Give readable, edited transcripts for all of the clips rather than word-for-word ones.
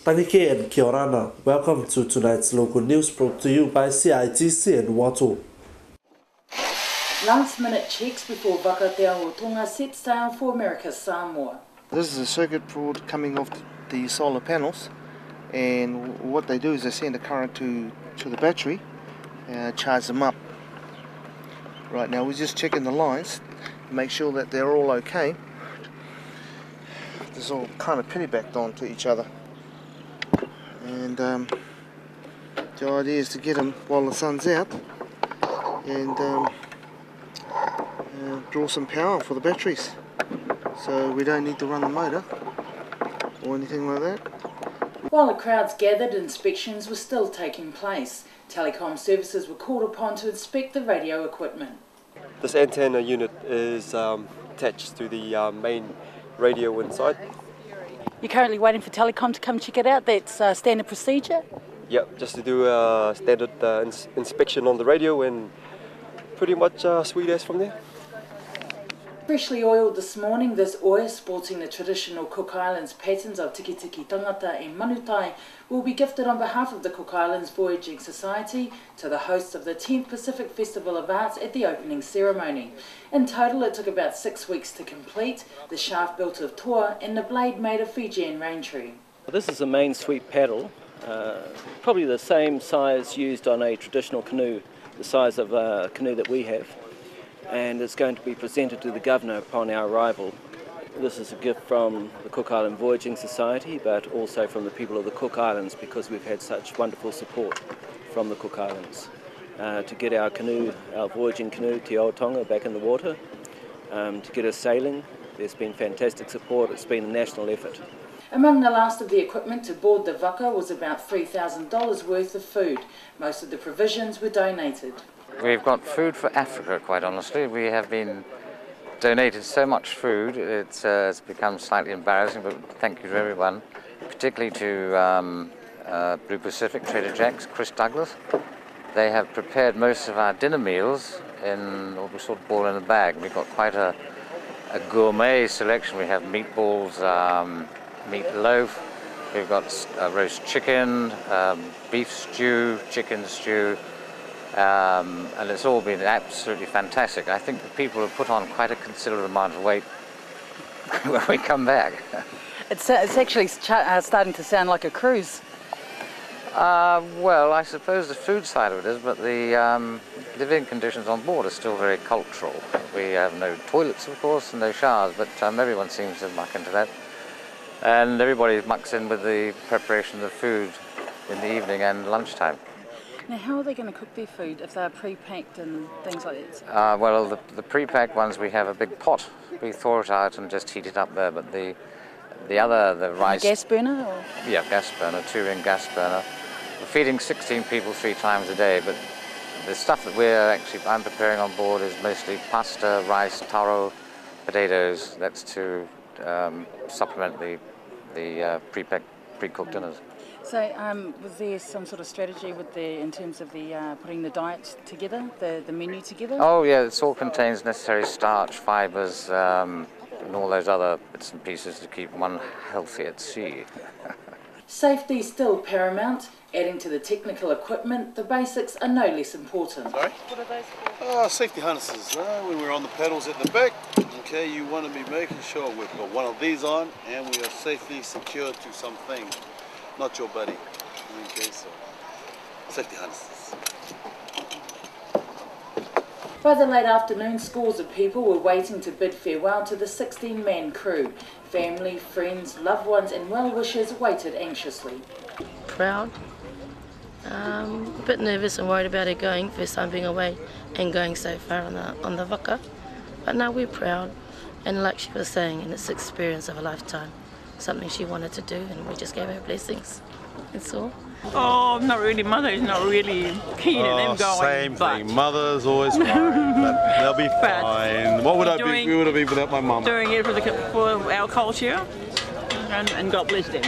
Manihiki and Kia ora. Welcome to tonight's local news brought to you by CITV and Watu. Last-minute checks before Vaka Farewell set sail for America's Samoa. This is a circuit board coming off the solar panels, and what they do is they send a current to the battery, charge them up. Right now we're just checking the lines to make sure that they're all okay. This is all kind of piggybacked onto each other, and the idea is to get them while the sun's out and draw some power for the batteries, so we don't need to run the motor or anything like that. While the crowds gathered, inspections were still taking place. Telecom services were called upon to inspect the radio equipment. This antenna unit is attached to the main radio inside. You're currently waiting for Telecom to come check it out. That's standard procedure? Yep, just to do a standard inspection on the radio and pretty much sweet as from there. Freshly oiled this morning, this oar, sporting the traditional Cook Islands patterns of tiki tiki tangata and manutai, will be gifted on behalf of the Cook Islands Voyaging Society to the hosts of the 10th Pacific Festival of Arts at the opening ceremony. In total, it took about 6 weeks to complete, the shaft built of toa and the blade made of Fijian rain tree. This is a main sweep paddle, probably the same size used on a traditional canoe, the size of a canoe that we have. And it's going to be presented to the Governor upon our arrival. This is a gift from the Cook Island Voyaging Society, but also from the people of the Cook Islands, because we've had such wonderful support from the Cook Islands to get our canoe, our voyaging canoe, Te Tonga, back in the water, to get us sailing. There's been fantastic support. It's been a national effort. Among the last of the equipment to board the Vaka was about $3,000 worth of food. Most of the provisions were donated. We've got food for Africa, quite honestly. We have been donated so much food, it's become slightly embarrassing, but thank you to everyone, particularly to Blue Pacific, Trader Jack's, Chris Douglas. They have prepared most of our dinner meals in what we sort of ball in a bag. We've got quite a gourmet selection. We have meatballs, meatloaf, we've got roast chicken, beef stew, chicken stew, and it's all been absolutely fantastic. I think the people have put on quite a considerable amount of weight when we come back. It's actually starting to sound like a cruise. Well, I suppose the food side of it is, but the living conditions on board are still very cultural. We have no toilets, of course, and no showers, but everyone seems to muck into that. And everybody mucks in with the preparation of the food in the evening and lunchtime. Now, how are they going to cook their food if they're pre-packed and things like that? Well, the pre-packed ones, we have a big pot. We thaw it out and just heat it up there, but the rice... A gas burner? Or? Yeah, gas burner, 2-ring gas burner. We're feeding 16 people 3 times a day, but the stuff that I'm preparing on board is mostly pasta, rice, taro, potatoes. That's to supplement the pre-packed, pre-cooked dinners. So was there some sort of strategy in terms of the putting the diet together, the menu together? Oh yeah, it all contains necessary starch, fibres, and all those other bits and pieces to keep one healthy at sea. Safety is still paramount. Adding to the technical equipment, the basics are no less important. Sorry? What are those? Safety harnesses. When we're on the pedals at the back, okay, you want to be making sure we've got one of these on and we are safely secured to something, not your buddy. Okay, so safety harnesses. By the late afternoon, scores of people were waiting to bid farewell to the 16-man crew. Family, friends, loved ones and well-wishers waited anxiously. Proud, a bit nervous and worried about her going, first time being away and going so far on the Vaka. But now we're proud, and like she was saying, and it's the experience of a lifetime, something she wanted to do, and we just gave her blessings. That's all. Oh, not really. Mother is not really keen on them going. Same thing. Mother's always worried, but they'll be fine. What would I be? We would have been without my mum. Doing it for our culture, and God bless them.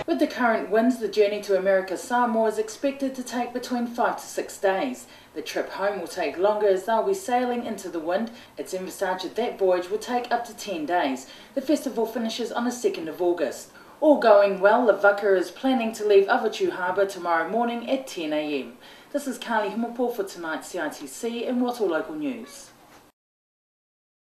With the current winds, the journey to America's Samoa is expected to take between 5 to 6 days. The trip home will take longer as they'll be sailing into the wind. It's envisaged that voyage will take up to 10 days. The festival finishes on the 2nd of August. All going well, the Vaka is planning to leave Avatu Harbour tomorrow morning at 10 a.m. This is Carly Himopo for tonight's CITC and Roto Local News.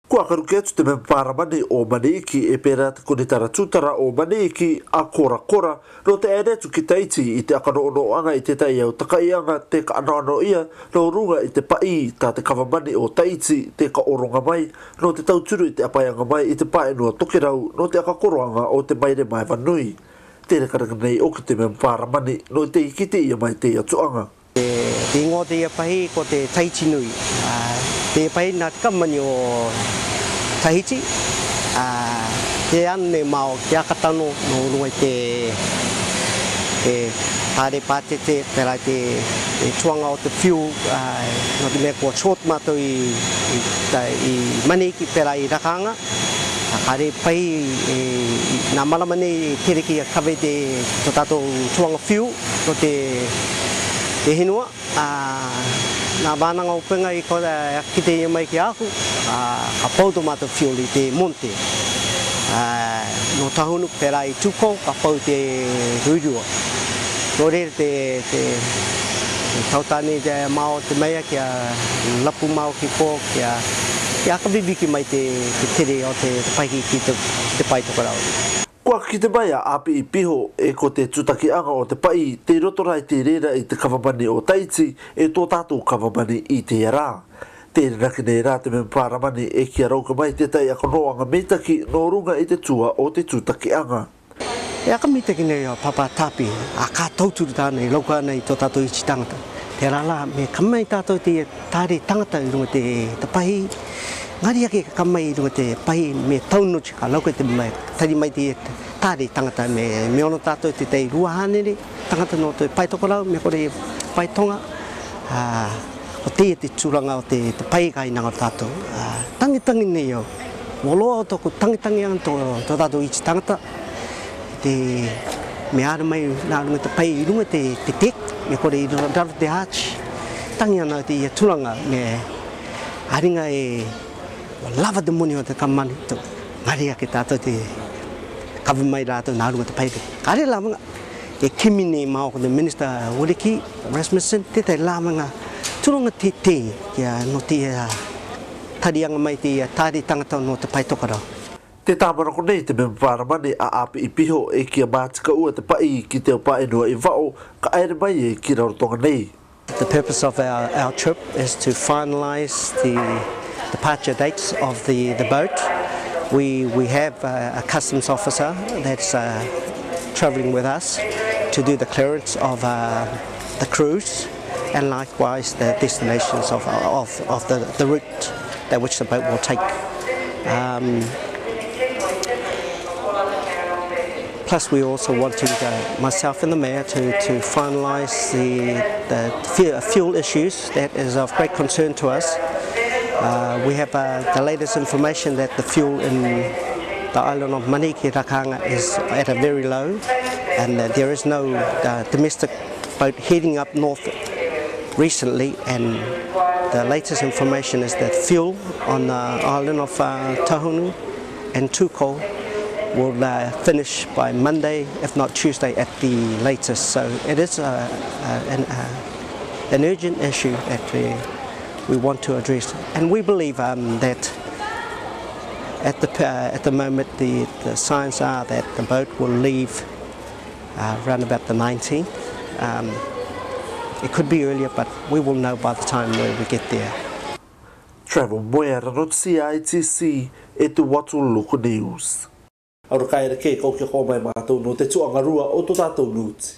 Kua karuketu te memparamani o Manihiki e pera te konitara tutara o Manihiki a kora no te eretu ki Taiti I te akanoanoanga I te tai au takaianga te ka anoano ia no runga I te pai ta te kawamani o Taiti te ka oronga mai no te tauturu I te apaianga mai I te pae noa tokirau no te akakoroanga o te maire mai vanui. Tere karanga nei o ki te memparamani no te ikite ia mai te atuanga. Te ingo te ia pahi ko te Taiti nui. Te pahi nā te kamani o Tahiti, te ane mao te akatano no runga te tāre pātete, pera te tuanga o te fuel, no te mea kua short mātou I Manihiki pera I Rakanga. Kare pai nā malamane tereki a kawe te tātou tuanga fuel no te henua. Nā wānanga upenga I kora ki te ia mai ki aku, ka pauto mātou fuel I te monte. No tahunu pera I tuko, ka pau te ruirua. Nō rere te tautane te mao te mea kia lapu mao ki ko, kia akawibiki mai te tere o te paiki ki te pai tokarau. Kua ki te mai a api I piho e ko te tutakianga o te pai te rotorai te rera I te kawamani o Taiti e tō tātou kawamani I te rā. Tēne naki nei rā te memparamani e kia rauka mai te tai akonoanga meitaki no runga I te tua o te tutakianga. E aka mitaki nei o papa tapi a ka tauturu tānei lauka nei tō tātou ichi tangata. Te rāla me kamai tātou te tāre tangata I runga te pahi. Ngari ake ka kamai I runga te pahi me taunuchi ka lauka te mai. Tari mai te tāre tangata me ono tātou te tei rua hanere. Tangata no te pai tokorau me kore pai tonga. O te tūranga o te pai kai nanga tātou. Tangitangi nei au. Moloa o toko tangitangi ang tō tātou ichi tangata. Te me ara mai nā runga te pai I runga te tek. Me kore I raro te hachi. Tangi ana te tūranga me haringa lava de moni o te kamani. Ngari ake tātou te kawa mai rātou nā runga te pai. Kare lāmanga e kimini mao ko te Minister Uriki Rasmussen te tai lāmanga tūranga te kia no te tarianga mai te tāre tangata no te pai tokarau. Te tāmarako nei te memparamani a api I piho e kia mātika ua te pai ki te pae noa I vao ka aere mai e ki rautonga nei. The purpose of our trip is to finalise the departure dates of the boat. We have a customs officer that's travelling with us to do the clearance of the cruise and likewise the destinations of the route that which the boat will take. Plus we also wanted myself and the Mayor to finalise the fuel issues that is of great concern to us. We have the latest information that the fuel in the island of Manihiki Rakanga is at a very low and there is no domestic boat heading up north recently, and the latest information is that fuel on the island of Tahunu and Tuko will finish by Monday, if not Tuesday at the latest. So it is an urgent issue that we want to address, and we believe that at the moment the signs are that the boat will leave around about the 19th. It could be earlier, but we will know by the time where we get there. Travel Moera not CITC e te Watu Local News. Aura kai re ke ko mai mātou no te tuanga rua o tō tātou nuti.